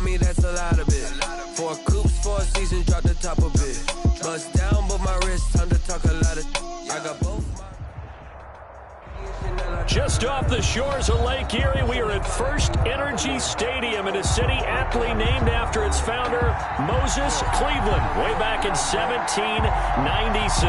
me, that's a lot of it. 4 coops, 4 seasons, drop the top of it. Bust down, but my wrist, time to talk a lot of. I got both. Just off the shores of Lake Erie, we are at First Energy Stadium in a city aptly named after its founder, Moses Cleveland, way back in 1796.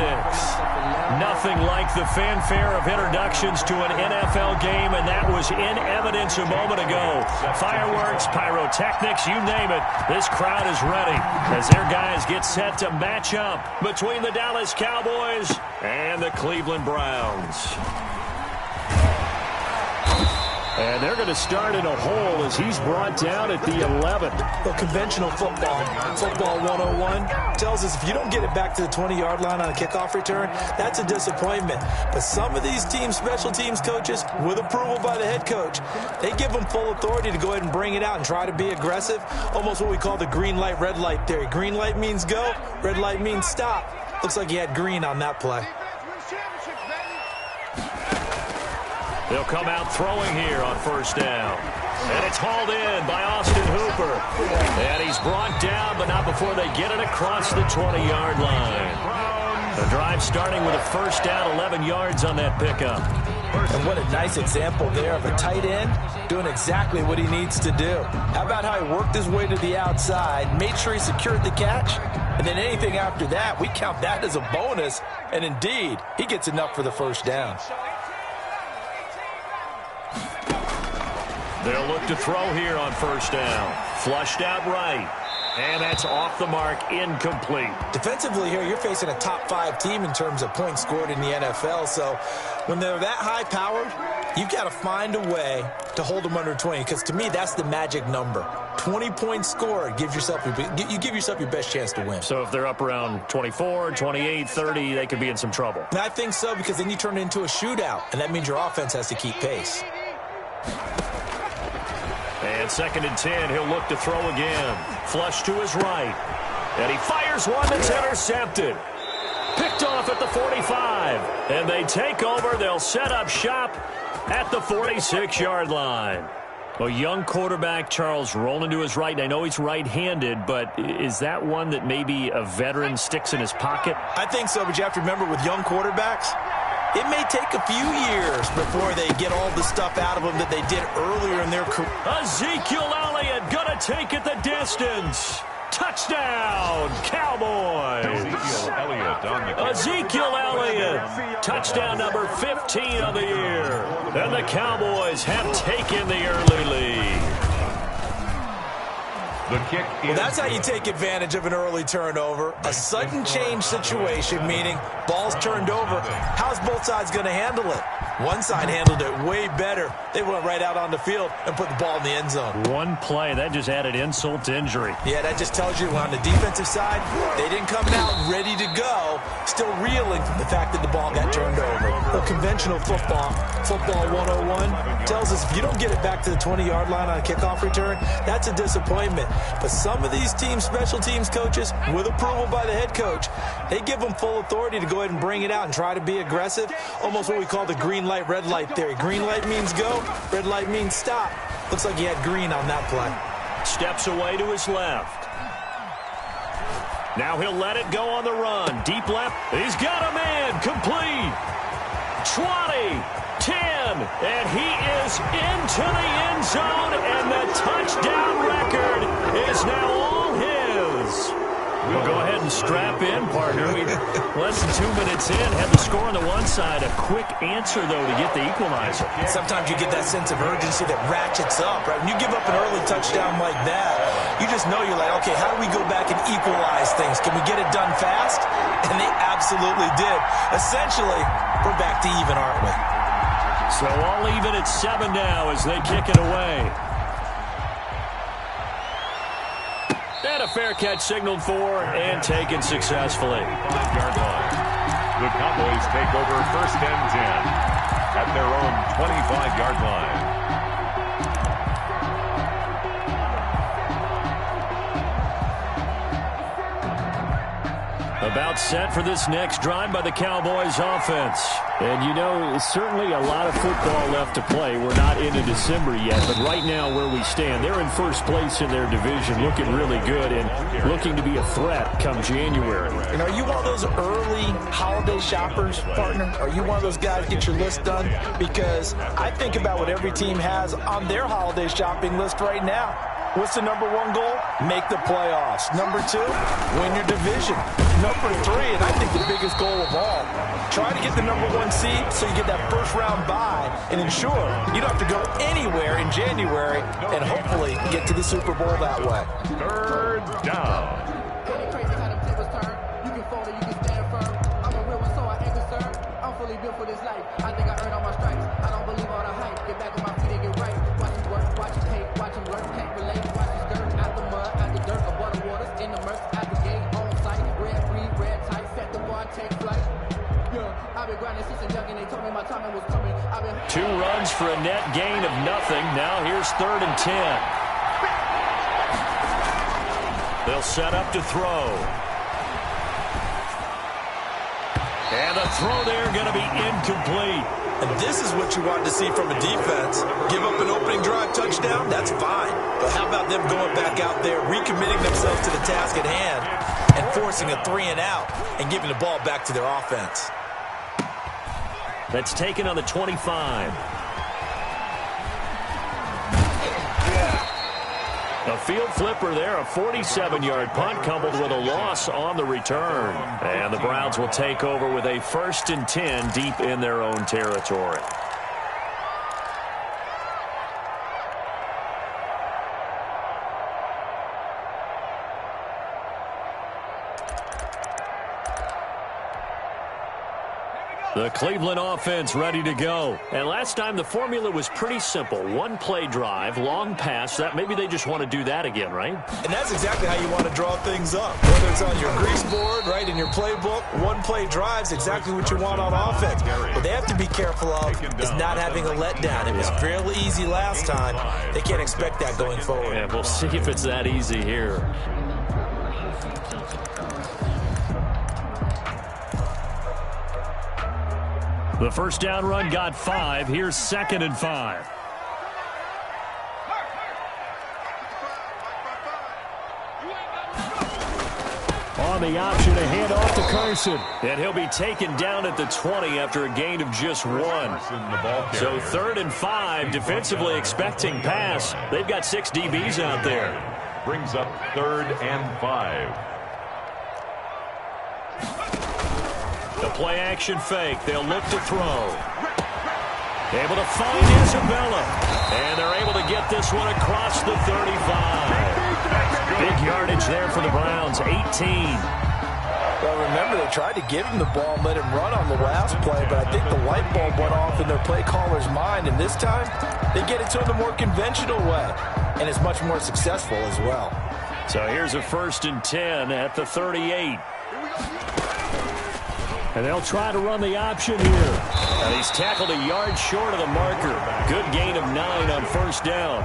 Nothing like the fanfare of introductions to an NFL game, and that was in evidence a moment ago. Fireworks, pyrotechnics, you name it. This crowd is ready as their guys get set to match up between the Dallas Cowboys and the Cleveland Browns. And they're going to start in a hole as he's brought down at the 11. Well, conventional football 101, tells us if you don't get it back to the 20-yard line on a kickoff return, that's a disappointment. But some of these teams, special teams coaches, with approval by the head coach, they give them full authority to go ahead and bring it out and try to be aggressive, almost what we call the green light, red light theory. Green light means go, red light means stop. Looks like he had green on that play. They'll come out throwing here on first down. And it's hauled in by Austin Hooper. And he's brought down, but not before they get it across the 20-yard line. The drive starting with a first down, 11 yards on that pickup. And what a nice example there of a tight end doing exactly what he needs to do. How about how he worked his way to the outside, made sure he secured the catch, and then anything after that, we count that as a bonus. And indeed, he gets enough for the first down. They'll look to throw here on first down. Flushed out right. And that's off the mark, incomplete. Defensively here, you're facing a top 5 team in terms of points scored in the NFL. So when they're that high-powered, you've got to find a way to hold them under 20. Because to me, that's the magic number. 20 points scored, you give yourself your best chance to win. So if they're up around 24, 28, 30, they could be in some trouble. And I think so, because then you turn it into a shootout, and that means your offense has to keep pace. And 2nd and 10, he'll look to throw again. Flush to his right. And he fires one that's intercepted. Picked off at the 45. And they take over. They'll set up shop at the 46-yard line. A young quarterback, Charles, rolling to his right. And I know he's right-handed, but is that one that maybe a veteran sticks in his pocket? I think so, but you have to remember with young quarterbacks, it may take a few years before they get all the stuff out of them that they did earlier in their career. Ezekiel Elliott gonna take it the distance. Touchdown, Cowboys. Ezekiel Elliott, touchdown number 15 of the year. And the Cowboys have taken the early lead. The kick is well, that's how you take advantage of an early turnover. A sudden change situation, meaning ball's turned over. How's both sides going to handle it? One side handled it way better. They went right out on the field and put the ball in the end zone. One play, that just added insult to injury. Yeah, that just tells you on the defensive side, they didn't come out ready to go, still reeling from the fact that the ball got turned over. Well, conventional football 101, tells us if you don't get it back to the 20-yard line on a kickoff return, that's a disappointment. But some of these teams, special teams coaches, with approval by the head coach, they give them full authority to go ahead and bring it out and try to be aggressive, almost what we call the green light, red light theory. Green light means go, red light means stop. Looks like he had green on that play. Steps away to his left. Now he'll let it go on the run. Deep left. He's got a man. Complete. 20, 10, and he is into the end zone, and the touchdown record is now all his. We'll go ahead and strap in, partner. We less than 2 minutes in, have the score on the one side. A quick answer, though, to get the equalizer. Sometimes you get that sense of urgency that ratchets up, right? When you give up an early touchdown like that, you just know you're like, okay, how do we go back and equalize things? Can we get it done fast? And they absolutely did. Essentially, we're back to even, aren't we? So all even at 7 now as they kick it away. And a fair catch signaled for and taken successfully. 5-yard line. The Cowboys take over 1st and 10 at their own 25-yard line. About set for this next drive by the Cowboys offense. And, you know, certainly a lot of football left to play. We're not into December yet, but right now where we stand, they're in first place in their division, looking really good and looking to be a threat come January. And are you one of those early holiday shoppers, partner? Are you one of those guys get your list done? Because I think about what every team has on their holiday shopping list right now. What's the number one goal? Make the playoffs. Number two, win your division. Number three, and I think the biggest goal of all, try to get the number one seed so you get that first round bye and ensure you don't have to go anywhere in January and hopefully get to the Super Bowl that way. Third down. For this life, I think I earned all my stripes. I don't believe all the hype. Get back on my feet and get right. Watch him work, watch him hate, watch him learn, can't relate. Watch his skirt out the mud, out the dirt, above the waters, in the murks, out the gate, on sight. Red breed, red tight, set the bar, take flight. Yeah, I've been grinding since a youngin'. They told me my timing was coming. I've been 2 runs for a net gain of nothing. Now here's 3rd and 10. They'll set up to throw. And the throw there going to be incomplete. And this is what you want to see from a defense. Give up an opening drive touchdown, that's fine. But how about them going back out there, recommitting themselves to the task at hand, and forcing a 3-and-out and giving the ball back to their offense. That's taken on the 25. A field flipper there, a 47-yard punt coupled with a loss on the return. And the Browns will take over with a 1st and 10 deep in their own territory. The Cleveland offense ready to go. And last time the formula was pretty simple. 1 play drive, long pass. That maybe they just want to do that again, right? And that's exactly how you want to draw things up. Whether it's on your grease board, right, in your playbook, 1 play drive is exactly what you want on offense. What they have to be careful of is not having a letdown. It was fairly easy last time. They can't expect that going forward. Yeah, we'll see if it's that easy here. The first down run got 5. Here's 2nd and 5. On the option, a handoff to Carson. And he'll be taken down at the 20 after a gain of just 1. So 3rd and 5, defensively expecting pass. They've got 6 DBs out there. Brings up 3rd and 5. The play action fake. They'll look to throw. Able to find Isabella. And they're able to get this one across the 35. Big yardage there for the Browns, 18. Well, remember, they tried to give him the ball and let him run on the last play, but I think the light bulb went off in their play caller's mind, and this time they get it to him the more conventional way, and it's much more successful as well. So here's a 1st and 10 at the 38. And they'll try to run the option here. And he's tackled a yard short of the marker. Good gain of 9 on 1st down.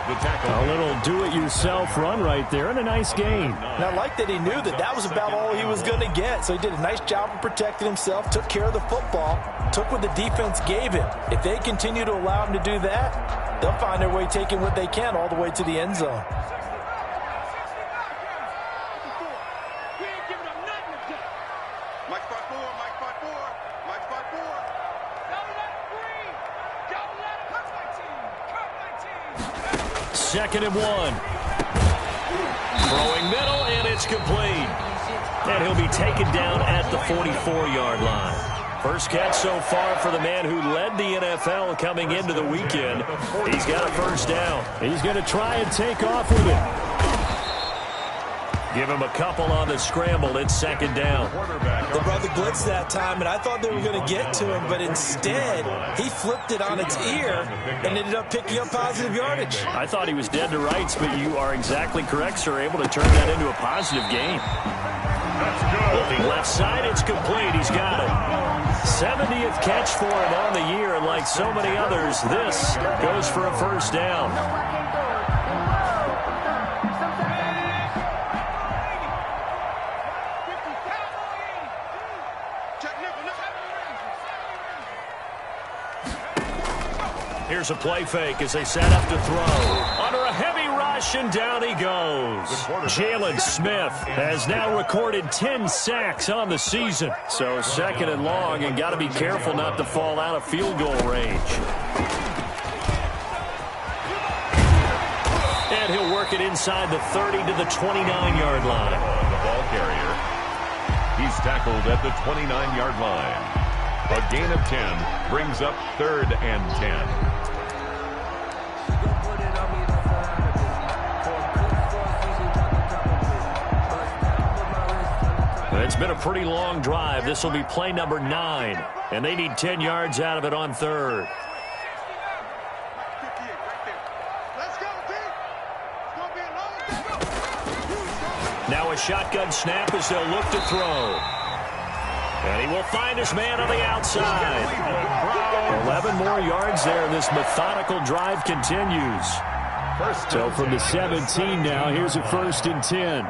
A little do-it-yourself run right there and a nice gain. And I like that he knew that that was about all he was going to get. So he did a nice job of protecting himself, took care of the football, took what the defense gave him. If they continue to allow him to do that, they'll find their way taking what they can all the way to the end zone. Second and 1. Throwing middle, and it's complete. And he'll be taken down at the 44-yard line. First catch so far for the man who led the NFL coming into the weekend. He's got a 1st down. He's going to try and take off with it. Give him a couple on the scramble. It's 2nd down. They brought the blitz that time, and I thought they were going to get to him, but instead, he flipped it on its ear and ended up picking up positive yardage. I thought he was dead to rights, but you are exactly correct, sir. Able to turn that into a positive gain. Looking left side, it's complete. He's got it. 70th catch for him on the year, and like so many others, this goes for a 1st down. Here's a play fake as they set up to throw. Under a heavy rush, and down he goes. Jalen Smith has now recorded 10 sacks on the season. So second and long, and got to be careful not to fall out of field goal range. And he'll work it inside the 30 to the 29-yard line. The ball carrier. He's tackled at the 29-yard line. A gain of 10 brings up 3rd and 10. It's been a pretty long drive. This will be play number 9, and they need 10 yards out of it on 3rd. Now a shotgun snap as they'll look to throw. And he will find his man on the outside. 11 more yards there, and this methodical drive continues. So from the 17 now, here's a 1st and 10.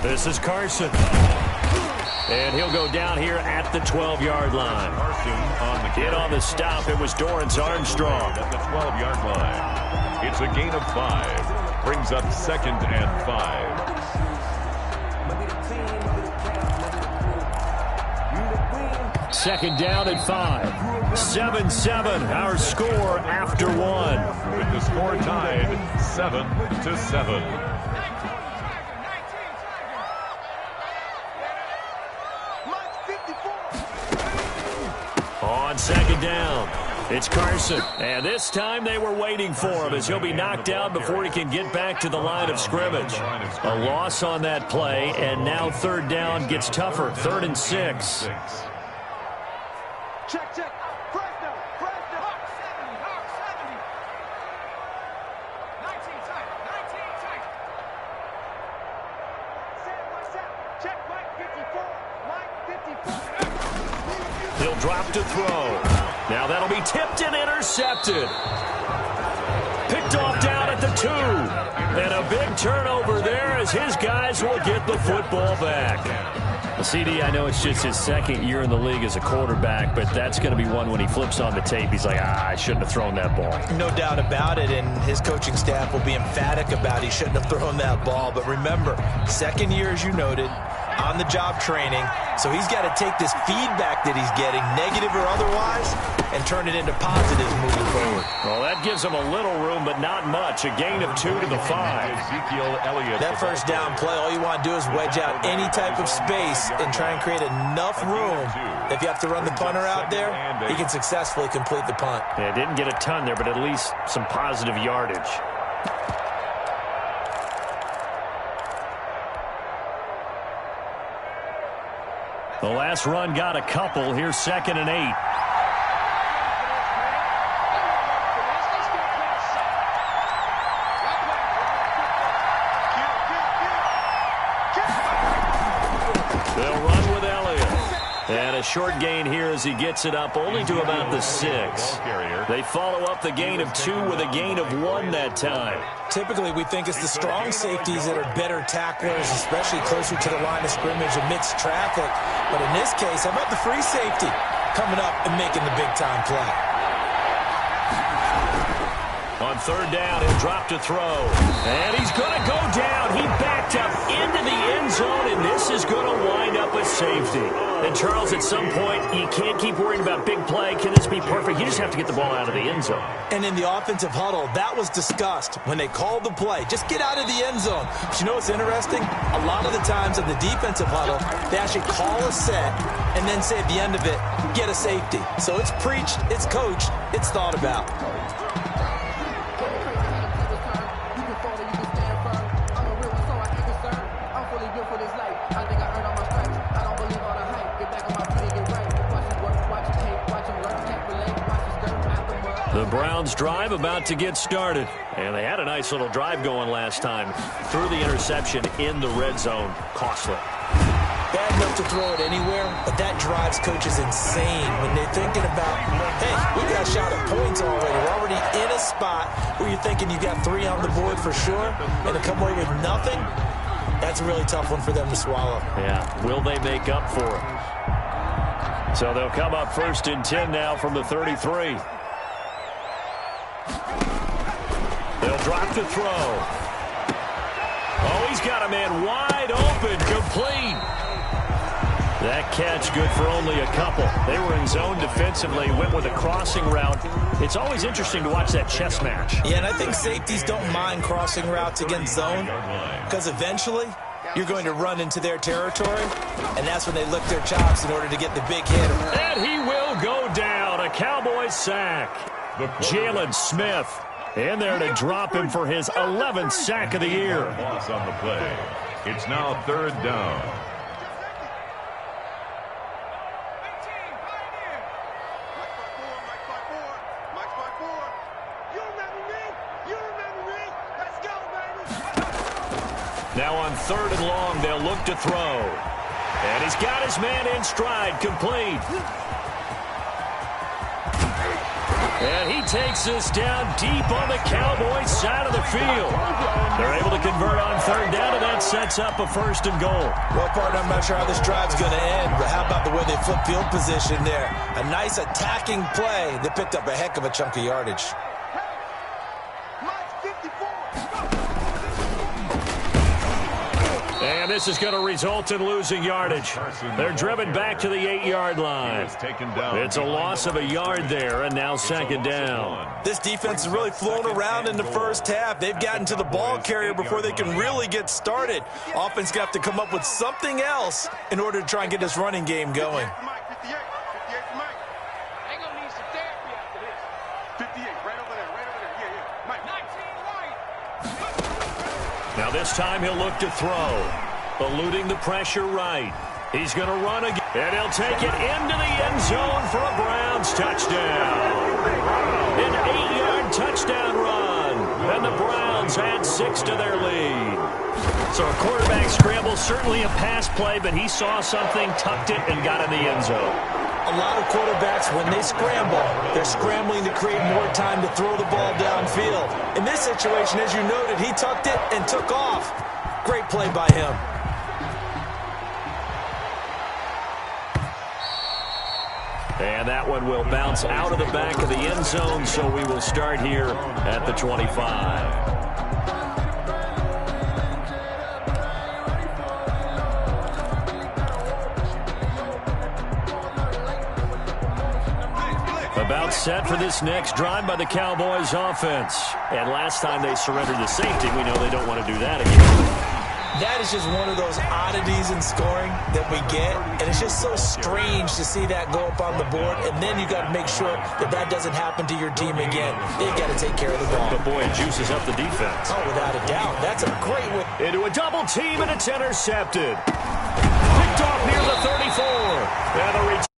This is Carson. And he'll go down here at the 12-yard line. Carson on the hit on the stop. It was Dorrance Armstrong. At the 12-yard line. It's a gain of 5. Brings up 2nd and 5. Second down at 5. 7-7, our score after 1. With the score tied 7-7. On second down, it's Carson. And this time they were waiting for him as he'll be knocked out before he can get back to the line of scrimmage. A loss on that play, and now 3rd down gets tougher. 3rd and 6. Check, check. Fresno. Hawk 70. 19 tight. Set. Check, Mike 54. He'll drop to throw. Now that'll be tipped and intercepted. Picked off down at the 2. And a big turnover there as his guys will get the football back. Well, CD, I know it's just his 2nd year in the league as a quarterback, but that's going to be one when he flips on the tape. He's like, I shouldn't have thrown that ball. No doubt about it, and his coaching staff will be emphatic about he shouldn't have thrown that ball. But remember, 2nd year, as you noted, on-the-job training, so he's got to take this feedback that he's getting, negative or otherwise, and turn it into positives moving forward. Well, that gives him a little room, but not much. A gain of 2 to the 5. Ezekiel Elliott. That first down play, all you want to do is wedge out any type of space and try and create enough room. If you have to run the punter out there, he can successfully complete the punt. Yeah, didn't get a ton there, but at least some positive yardage. The last run got a couple. Here's 2nd and 8. They'll run with Elliott. And a short gain here as he gets it up only to about the 6. They follow up the gain of 2 with a gain of 1 that time. Typically, we think it's the strong safeties that are better tacklers, especially closer to the line of scrimmage amidst traffic. But in this case, how about the free safety coming up and making the big-time play? On 3rd down, he'll drop to throw. And he's going to go down. He backed up into the end zone, and this is going to wind up a safety. And, Charles, at some point, you can't keep worrying about big play. Can this be perfect? You just have to get the ball out of the end zone. And in the offensive huddle, that was discussed when they called the play. Just get out of the end zone. But you know what's interesting? A lot of the times in the defensive huddle, they actually call a set and then say at the end of it, get a safety. So it's preached, it's coached, it's thought about. The Browns drive about to get started. And they had a nice little drive going last time. Threw the interception in the red zone. Costly. Bad enough to throw it anywhere, but that drives coaches insane when they're thinking about, hey, we got a shot at points already. We're already in a spot where you're thinking you got 3 on the board for sure, and to come away with nothing, That's a really tough one for them to swallow. Yeah, will they make up for it? So they'll come up 1st and 10 now from the 33. They'll drop to throw. Oh, he's got a man wide open, complete. That catch good for only a couple. They were in zone defensively, went with a crossing route. It's always interesting to watch that chess match. Yeah, and I think safeties don't mind crossing routes against zone because eventually you're going to run into their territory, and that's when they lick their chops in order to get the big hit. And he will go down. A Cowboys sack. Jalen Smith in there to drop him for his 11th sack of the year. Loss on the play. It's now 3rd down. Now on 3rd and long, they'll look to throw. And he's got his man in stride, complete. And he takes this down deep on the Cowboys side of the field. They're able to convert on 3rd down, and that sets up a 1st and goal. Well, partner, I'm not sure how this drive's going to end, but how about the way they flip field position there? A nice attacking play that picked up a heck of a chunk of yardage. And this is going to result in losing yardage. They're driven back to the 8-yard line. It's a loss of a yard there, and now 2nd down. This defense has really flown around in the first half. They've gotten to the ball carrier before they can really get started. Offense got to come up with something else in order to try and get this running game going. Now this time he'll look to throw. Eluding the pressure right. He's going to run again. And he'll take it into the end zone for a Browns touchdown. An 8-yard touchdown run. And the Browns add 6 to their lead. So a quarterback scramble, certainly a pass play, but he saw something, tucked it, and got in the end zone. A lot of quarterbacks, when they scramble, they're scrambling to create more time to throw the ball downfield. In this situation, as you noted, he tucked it and took off. Great play by him. And that one will bounce out of the back of the end zone, so we will start here at the 25. About set for this next drive by the Cowboys offense. And last time they surrendered the safety, we know they don't want to do that again. That is just one of those oddities in scoring that we get. And it's just so strange to see that go up on the board. And then you got to make sure that that doesn't happen to your team again. They've got to take care of the ball. But boy, it juices up the defense. Oh, without a doubt. That's a great one. Into a double team, and it's intercepted. Picked off near the 34. And a